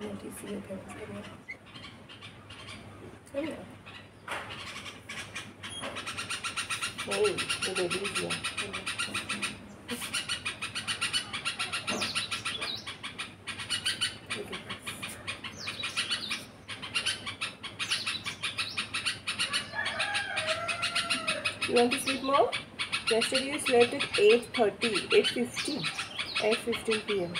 Let me see your parents. Come here. Hey, the baby is here. Look at this. You want to sleep more? Yesterday you slept at 8:30, 8:15 p.m.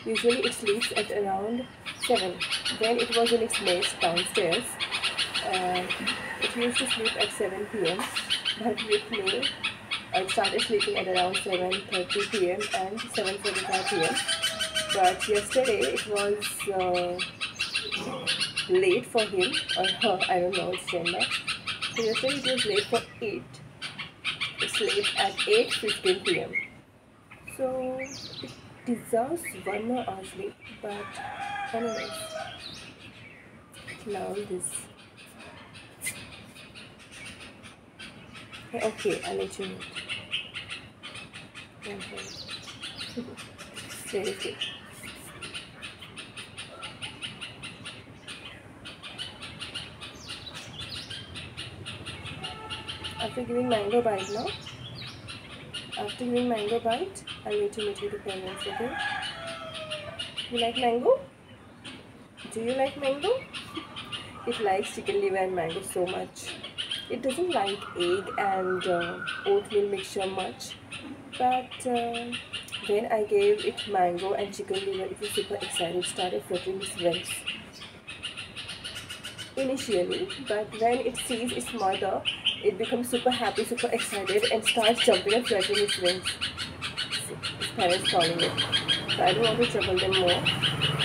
Usually it sleeps at around 7. When it was in its nest downstairs, it used to sleep at 7 p.m. But with me, I started sleeping at around 7:30 p.m. and 7:45 p.m. But yesterday it was late for him or her, I don't know its gender. So yesterday it was late for 8. It slept at 8:15 p.m. So it deserves 1 more hour sleep, but anyways, now this. Okay, I'll let you know. Very good. After giving mango bite, no? After giving mango bite, I'll need to meet with the parents, okay? You like mango? Do you like mango? It likes chicken liver and mango so much. It doesn't like egg and oatmeal mixture much. But when I gave it mango and chicken liver, it was super excited. It started fluttering its wings initially, but when it sees its mother, it becomes super happy, super excited, and starts jumping and fluttering its wings. Its parents calling it. So I don't want to trouble them more.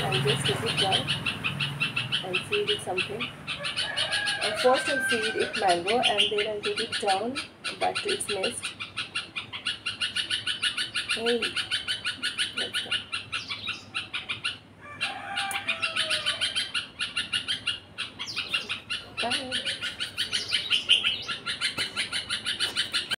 I'll just take it down and feed it something. First I'll feed it mango and then I'll take it down back to its nest. Hey, let's go. Bye.